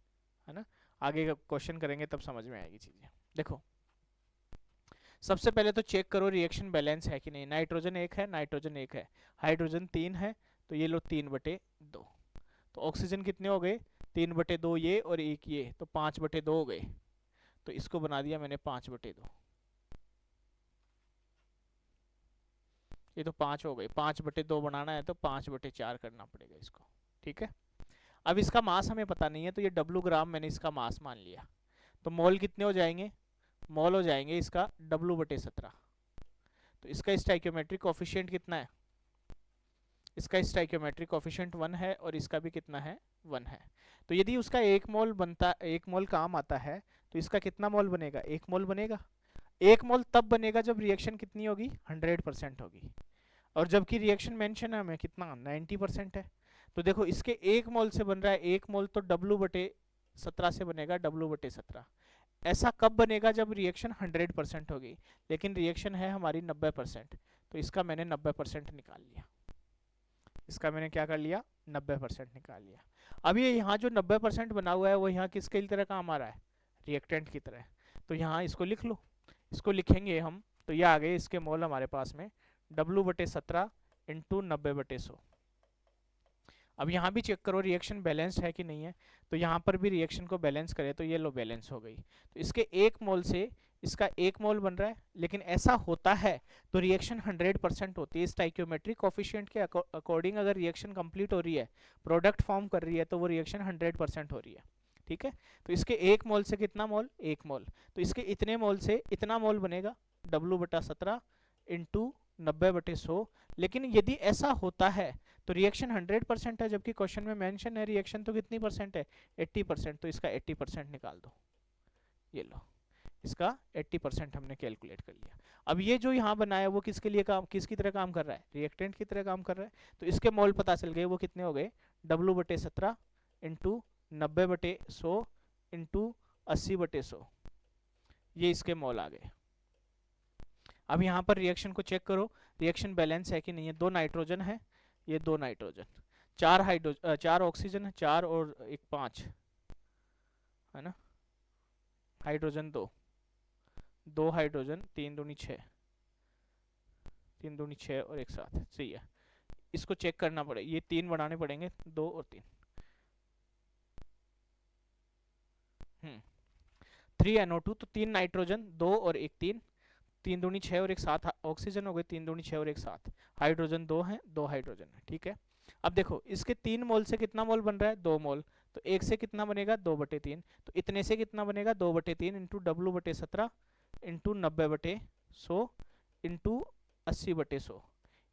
ना? आगे का क्वेश्चन करेंगे तब समझ में आएगी चीज़ें। देखो सबसे पहले तो चेक करो रिएक्शन बैलेंस है कि नहीं। नाइट्रोजन 1 है, नाइट्रोजन 1 है, हाइड्रोजन 3 है, तो ये लो 3/2। तो ऑक्सीजन कितने हो गए? 3/2 ये और 1 ये, तो 5/2 हो गए। तो इसको बना दिया मैंने 5/2, ये तो 5 हो गए। 5/2 बनाना है तो 5/4 करना पड़ेगा इसको, ठीक है? अब इसका मास हमें पता नहीं है, तो ये W ग्राम मैंने इसका मास मान लिया। तो मोल कितने हो जाएंगे? मोल हो जाएंगे इसका W/17। तो इसका स्टाइक्योमेट्रिक कोफिशिएंट कितना है? इसका स्टाइक्योमेट्रिक कोफिशिएंट 1 है और इसका भी कितना है? 1 है। तो यदि उसका 1 मोल बनता, 1 मोल काम आता है, तो इसका कितना मोल बनेगा? 1 मोल बनेगा। 1 मोल तब बनेगा जब रिएक्शन कितनी होगी? 100% होगी। और जबकि रिएक्शन मेंशन है हमें कितना? 90% है। तो देखो इसके 1 मोल से बन रहा है, 1 मोल तो W/17 से बनेगा, W/17। ऐसा कब बनेगा? जब रिएक्शन 100% होगी, लेकिन रिएक्शन है हमारी 90%, तो इसका मैंने 90% निकाल लिया। इसका मैंने क्या कर लिया? 90% निकाल लिया। अब ये यहाँ जो 90% बना हुआ है वो यहाँ किसके तरह काम आ रहा है? रिएक्टेंट की तरह। तो यहाँ इसको लिख लो, इसको लिखेंगे हम, तो ये आ गए इसके मोल हमारे पास में W/17 इंटू 90/100। अब यहाँ भी चेक करो रिएक्शन बैलेंस्ड है कि नहीं है। तो यहाँ पर भी रिएक्शन को बैलेंस करें तो ये लो बैलेंस हो गई। तो इसके 1 मोल से इसका 1 मोल बन रहा है, लेकिन ऐसा होता है तो रिएक्शन 100% होती है। स्टाइक्योमेट्रिक कोफिशिएंट के अकॉर्डिंग अगर रिएक्शन कंप्लीट हो रही है, प्रोडक्ट फॉर्म कर रही है, तो वो रिएक्शन 100% हो रही है, ठीक है? तो इसके 1 मोल से कितना मोल? 1 मोल। तो इसके इतने मोल से इतना मोल बनेगा W/17 इंटू 90/100। लेकिन यदि ऐसा होता है तो रिएक्शन 100% है, जबकि क्वेश्चन में मेंशन है रिएक्शन तो कितनी परसेंट है? 80%। तो इसका 80% निकाल दो, ये लो, इसका 80% हमने कैलकुलेट कर लिया। अब ये जो यहाँ बनाया वो किसके लिए काम, किसकी तरह काम कर रहा है? रिएक्टेंट की तरह काम कर रहा है। तो इसके मोल पता चल गए, वो कितने हो गए? W/17 इंटू 90/100 इंटू 80/100, ये इसके मोल आ गए। अब यहाँ पर रिएक्शन को चेक करो, रिएक्शन बैलेंस है कि नहीं है। 2 नाइट्रोजन है, ये 2 नाइट्रोजन, 4 हाइड्रोजन, 4 ऑक्सीजन है, 4 और 1 5 है ना, हाइड्रोजन 2, 2 हाइड्रोजन, 3 दूनी 6, 3 दूनी 6 और एक साथ, सही है। इसको चेक करना पड़ेगा, ये 3 बनाने पड़ेंगे, 2 और 3। 3NO2, तो 3 नाइट्रोजन, 2 और 1 3, 3 दूनी 6 और एक 7 ऑक्सीजन हो गए, 3 दूनी 6 और एक 7, हाइड्रोजन 2 है, 2 हाइड्रोजन है, ठीक है। अब देखो इसके 3 मोल से कितना मोल बन रहा है, 2 मोल, तो 1 से कितना बनेगा, 2/3, तो इतने से कितना बनेगा, 2/3 इंटू W/17 इंटू 90/100 इंटू 80/100,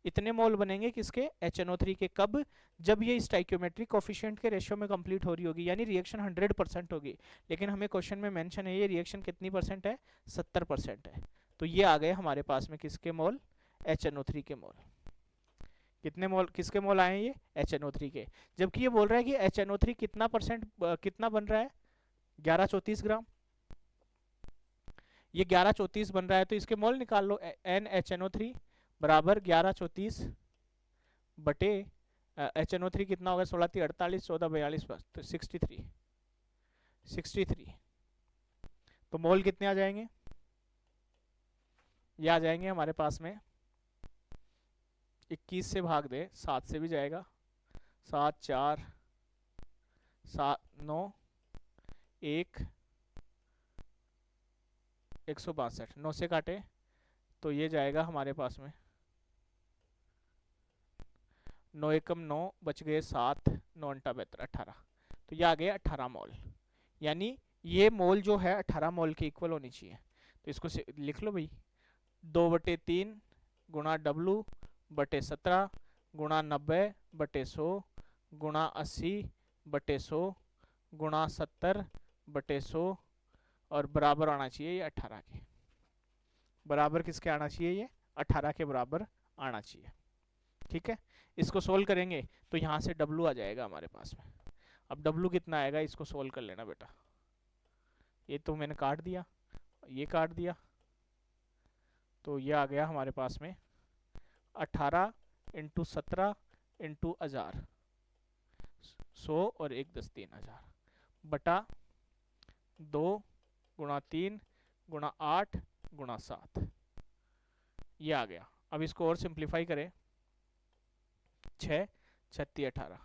इतने मोल बनेंगे किसके, HNO3 के। कब, जब ये स्टाइक्योमेट्रिक कोफिशिएंट के रेशियो में कंप्लीट हो रही होगी, यानी रिएक्शन 100% होगी। लेकिन हमें क्वेश्चन में मेंशन है ये रिएक्शन कितनी परसेंट है, 70% है। तो ये आ गए हमारे पास में किसके मोल, HNO3 के मोल। कितने मोल, किसके मोल आए हैं ये, HNO3 के। जबकि ये बोल रहा है कि HNO3 कितना परसेंट, कितना बन रहा है, 1134 ग्राम, ये 1134 बन रहा है, तो इसके मोल निकाल लो। NHNO3 बराबर 1134 बटे HNO3 कितना होगा, 16 3 48, 14 42, तो 63, तो मोल कितने आ जाएंगे, ये आ जाएंगे हमारे पास में 21 से भाग दे, 7 से भी जाएगा, 7 4 7 9 1 162, 9 से काटे तो ये जाएगा हमारे पास में 9 एकम 9 बच गए 7, 9 अंटा 72, 18, तो ये आ गया 18 मोल। यानी ये मोल जो है 18 मोल के इक्वल होनी चाहिए। तो इसको लिख लो भाई, 2/3 गुणा W/17 गुणा 90/100 गुणा 80/100 गुणा 70/100 और बराबर आना चाहिए ये 18 के बराबर, किसके आना चाहिए, ये 18 के बराबर आना चाहिए, ठीक है। इसको सोल्व करेंगे तो यहाँ से W आ जाएगा हमारे पास में। अब W कितना आएगा, इसको सोल्व कर लेना बेटा। ये तो मैंने काट दिया, ये काट दिया, तो ये आ गया हमारे पास में 18 इंटू 17 इंटू 1000, 100 और 1 10 3000 बटा 2 गुणा 3 गुणा 8 गुणा 7, ये आ गया। अब इसको और सिंप्लीफाई करें, 6 36 18,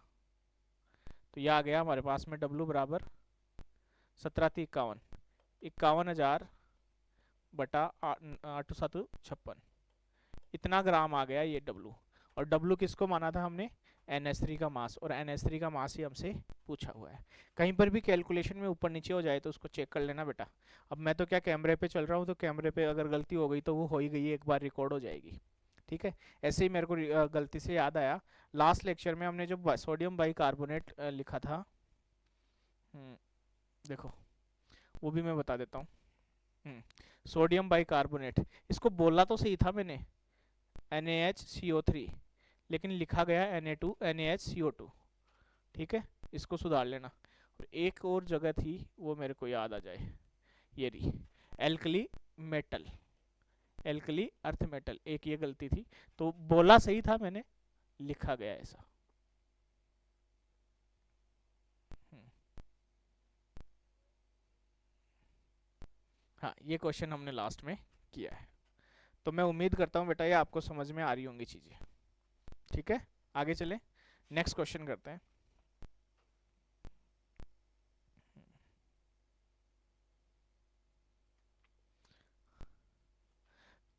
तो ये आ गया हमारे पास में W बराबर 17 3 51, 51,000 बटा 8 7 56, इतना ग्राम आ गया ये W। और W किसको माना था हमने, NH3 का मास, और NH3 का मास ही हमसे पूछा हुआ है। कहीं पर भी कैलकुलेशन में ऊपर नीचे हो जाए तो उसको चेक कर लेना बेटा। अब मैं तो क्या कैमरे पे चल रहा हूँ, तो कैमरे पे अगर गलती हो गई तो वो हो ही गई, एक बार रिकॉर्ड हो जाएगी, ठीक है। ऐसे ही मेरे को गलती से याद आया, लास्ट लेक्चर में हमने जो सोडियम बाइकार्बोनेट लिखा था, देखो वो भी मैं बता देता हूँ। सोडियम बाइकार्बोनेट, इसको बोला तो सही था मैंने NaHCO3, लेकिन लिखा गया Na2 NaHCO2, ठीक है, इसको सुधार लेना। और एक और जगह थी वो मेरे को याद आ जाए, ये रही alkali metal, alkali earth metal, एक ये गलती थी, तो बोला सही था मैंने, लिखा गया ऐसा। हाँ, ये क्वेश्चन हमने लास्ट में किया है। तो मैं उम्मीद करता हूँ बेटा ये आपको समझ में आ रही होंगी चीजें, ठीक है। आगे चले, नेक्स्ट क्वेश्चन करते हैं।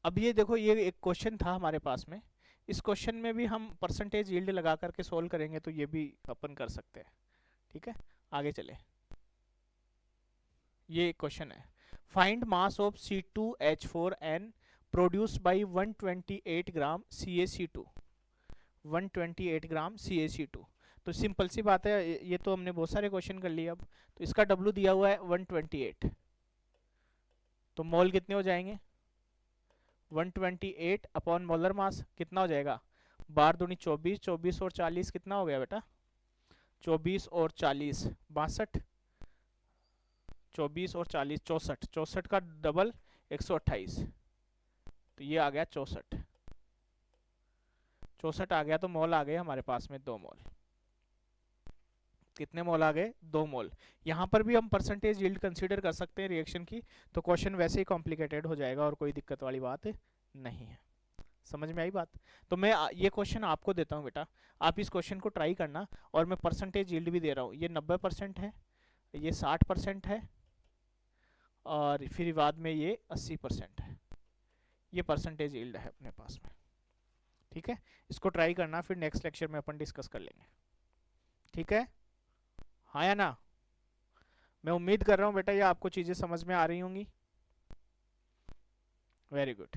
अब ये देखो, ये एक क्वेश्चन था हमारे पास में, इस क्वेश्चन में भी हम परसेंटेज यील्ड लगा करके सोल्व करेंगे, तो ये भी अपन कर सकते हैं, ठीक है। आगे चले, ये क्वेश्चन है, find mass of C2H4n produced by 128 gram CaC2, 128 gram CaC2। तो सिंपल सी बात है, ये तो हमने बहुत सारे क्वेश्चन कर लिए। अब तो इसका W दिया हुआ है 128, तो मोल कितने हो जाएंगे, 128 अपॉन मोलर मास कितना हो जाएगा, 12 दूनी 24, 24 और 40 कितना हो गया बेटा, 24 और 40 62, 24 और 40 64, 64 का डबल 128, तो ये आ गया 64, 64 आ गया, तो मोल आ गए हमारे पास में 2 मोल। कितने मोल आ गए? 2 मोल। यहाँ पर भी हम परसेंटेज यील्ड कंसीडर कर सकते हैं रिएक्शन की, तो क्वेश्चन वैसे ही कॉम्प्लिकेटेड हो जाएगा और कोई दिक्कत वाली बात नहीं है। समझ में आई बात? तो मैं ये क्वेश्चन आपको देता हूँ बेटा, आप इस क्वेश्चन को ट्राई करना, और मैं परसेंटेज यील्ड भी दे रहा हूँ। ये 90% है, ये 60% है, और फिर बाद में ये 80% है। ये परसेंटेज यील्ड है अपने पास में। ठीक है, इसको ट्राई करना, फिर नेक्स्ट लेक्चर में अपन डिस्कस कर लेंगे। ठीक है, हाँ या ना? मैं उम्मीद कर रहा हूँ बेटा ये आपको चीजें समझ में आ रही होंगी। Very good.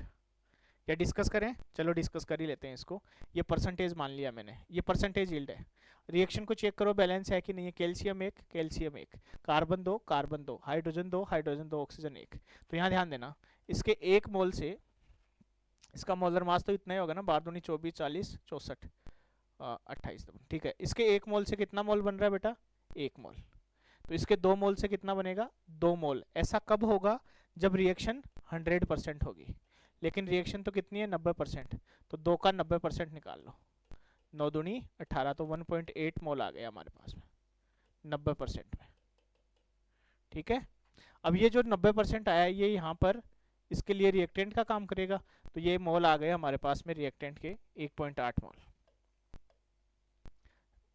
क्या डिस्कस करें? चलो डिस्कस कर ही लेते हैं इसको। ये परसेंटेज मान लिया मैंने, ये परसेंटेज यील्ड है। रिएक्शन को चेक करो बैलेंस है कि नहीं है। Calcium 1, calcium 1, carbon 2, carbon 2, hydrogen 2, hydrogen 2, oxygen 1। तो यहाँ ध्यान देना, इसके 1 मोल से इसका मोलर मास तो इतना ही होगा ना, 12 दूनी 24, 40, 64, 28। ठीक है, इसके 1 मोल से कितना मोल बन रहा है बेटा? 1 मोल। तो इसके 2 मोल से कितना बनेगा? 2 मोल। ऐसा कब होगा? जब रिएक्शन 100% होगी। लेकिन रिएक्शन तो कितनी है? 90%। तो 2 का 90% निकाल लो, 9 दूनी 18, तो 1.8 मोल आ गया हमारे पास में 90% में। ठीक है, अब ये जो 90% आया, ये यहाँ पर इसके लिए रिएक्टेंट का काम करेगा, तो ये मोल आ गए हमारे पास में रिएक्टेंट के 1.8 मोल।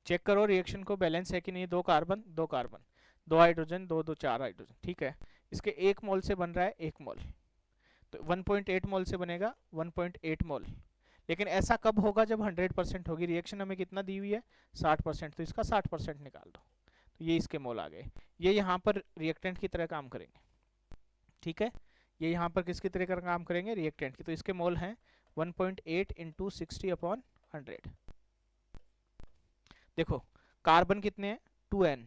चेक करो रिएक्शन को बैलेंस है कि नहीं। 2 कार्बन, 2 कार्बन, 2 हाइड्रोजन, 2 2 4 हाइड्रोजन। ठीक है, इसके 1 मोल से बन रहा है 1 मोल, तो 1.8 मोल से बनेगा 1.8 मोल। लेकिन ऐसा कब होगा? जब 100% होगी। रिएक्शन हमें कितना दी हुई है? 60%, तो इसका 60% निकाल दो, तो ये इसके मोल आ गए। ये यहाँ पर रिएक्टेंट की तरह काम करेंगे। ठीक है, ये यहाँ पर किसकी तरह का काम करेंगे? रिएक्टेंट की। तो इसके मोल हैं 1.8 इंटू 60/100। देखो कार्बन कितने हैं? 2n।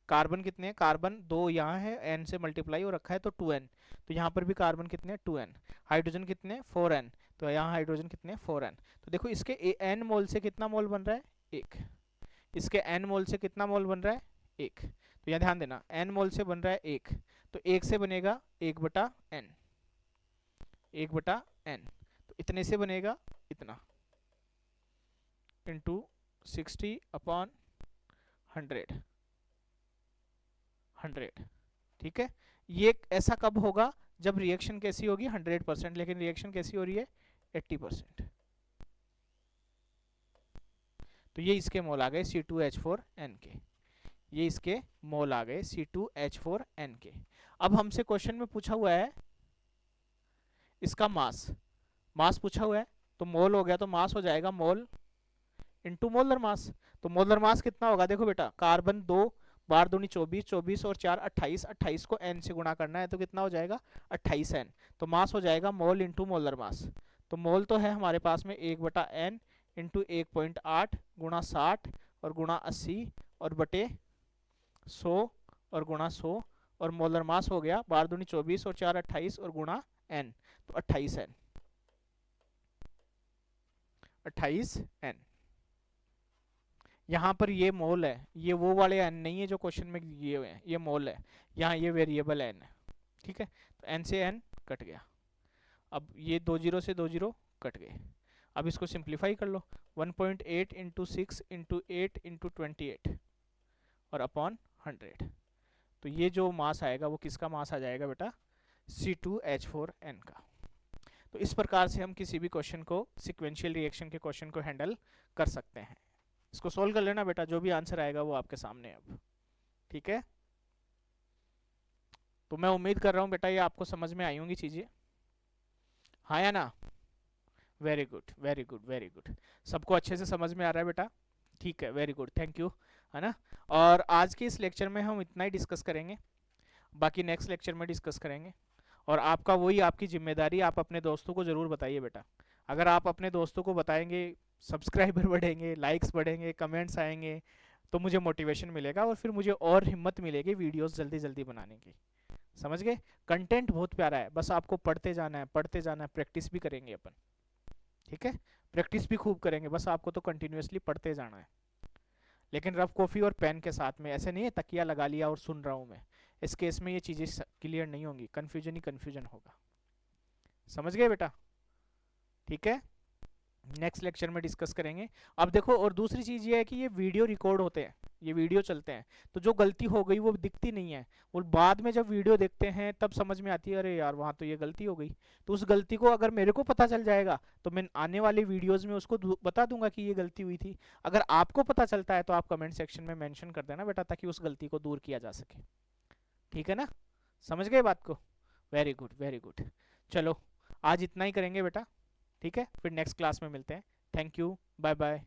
कार्बन कितने हैं? कार्बन 2 यहाँ है, n से मल्टीप्लाई हो रखा है, तो 2n। तो यहाँ पर भी कार्बन कितने हैं? 2n। हाइड्रोजन कितने हैं? 4n। तो यहाँ हाइड्रोजन कितने हैं? 4n। तो देखो इसके n मोल से कितना मोल बन रहा है? 1। इसके n मोल से कितना मोल बन रहा है? 1। तो यहाँ ध्यान देना, n मोल से बन रहा है 1, तो 1 से बनेगा 1/n, 1/n। तो इतने से बनेगा इतना, इंटू 60/100। ठीक है, ये ऐसा कब होगा? जब रिएक्शन कैसी होगी? 100%। लेकिन रिएक्शन कैसी हो रही है? 80%। तो ये इसके मोल आ गए C2H4n के। ये इसके मोल आ गए C2H4n के। अब हमसे क्वेश्चन में पूछा हुआ है इसका मास, मास पूछा हुआ है, तो मोल हो गया, तो मास हो जाएगा मोल इंटू मोलर मास। तो मोलर मास कितना होगा? देखो बेटा, कार्बन 2, 12 दूनी 24, 24 और 4 28, 28 को n से गुणा करना है, तो कितना हो जाएगा? 28n। तो मास हो जाएगा मोल इंटू मोलर मास। तो मोल तो है हमारे पास में 1/n इंटू 1.8 गुणा 60 और गुणा 80 और बटे 100 और गुणा 100, और मोलर मास हो गया 12 दूनी 24 और 4 28 और गुणा n, तो 28n, 28n। यहाँ पर ये मोल है, ये वो वाले n नहीं है जो क्वेश्चन में दिए हुए हैं, ये मोल है। यहाँ ये वेरिएबल n है। ठीक है, तो n से n कट गया। अब ये 2 0 से 2 0 कट गए। अब इसको सिंप्लीफाई कर लो, 1.8 इंटू 6 इंटू 8 इंटू 28 और अपॉन 100। तो ये जो मास आएगा वो किसका मास आ जाएगा बेटा? C2H4n का। तो इस प्रकार से हम किसी भी क्वेश्चन को, सिक्वेंशियल रिएक्शन के क्वेश्चन को हैंडल कर सकते हैं। इसको सोल्व कर लेना बेटा, जो भी आंसर आएगा वो आपके सामने है अब। ठीक है, तो मैं उम्मीद कर रहा हूँ बेटा ये आपको समझ में आई होंगी चीजें। हाँ या ना? Very good, very good, very good. सबको अच्छे से समझ में आ रहा है बेटा? ठीक है, वेरी गुड, थैंक यू, है ना। और आज के इस लेक्चर में हम इतना ही डिस्कस करेंगे, बाकी नेक्स्ट लेक्चर में डिस्कस करेंगे। और आपका वही, आपकी जिम्मेदारी, आप अपने दोस्तों को ज़रूर बताइए बेटा। अगर आप अपने दोस्तों को बताएंगे, सब्सक्राइबर बढ़ेंगे, लाइक्स बढ़ेंगे, कमेंट्स आएंगे, तो मुझे मोटिवेशन मिलेगा और फिर मुझे और हिम्मत मिलेगी वीडियोस जल्दी जल्दी बनाने की। समझ गए? कंटेंट बहुत प्यारा है, बस आपको पढ़ते जाना है, पढ़ते जाना है, प्रैक्टिस भी करेंगे अपन। ठीक है, प्रैक्टिस भी खूब करेंगे, बस आपको तो कंटिन्यूसली पढ़ते जाना है। लेकिन रफ कॉफ़ी और पेन के साथ में, ऐसे नहीं है तकिया लगा लिया और सुन रहा हूँ मैं। इस केस में ये चीज़ें क्लियर नहीं होंगी, कन्फ्यूजन ही कन्फ्यूजन होगा। समझ गए बेटा? ठीक है, नेक्स्ट लेक्चर में डिस्कस करेंगे। अब देखो, और दूसरी चीज ये है कि ये वीडियो रिकॉर्ड होते हैं, ये वीडियो चलते हैं, तो जो गलती हो गई वो दिखती नहीं है, वो बाद में जब वीडियो देखते हैं तब समझ में आती है, अरे यार वहां तो ये गलती हो गई। तो उस गलती को अगर मेरे को पता चल जाएगा तो मैं आने वाले वीडियोस में उसको बता दूंगा कि ये गलती हुई थी। अगर आपको पता चलता है तो आप कमेंट सेक्शन में मेंशन कर देना बेटा, ताकि उस गलती को दूर किया जा सके। ठीक है ना, समझ गए बात को? Very good, very good. चलो, आज इतना ही करेंगे बेटा, ठीक है, फिर नेक्स्ट क्लास में मिलते हैं। Thank you, bye bye.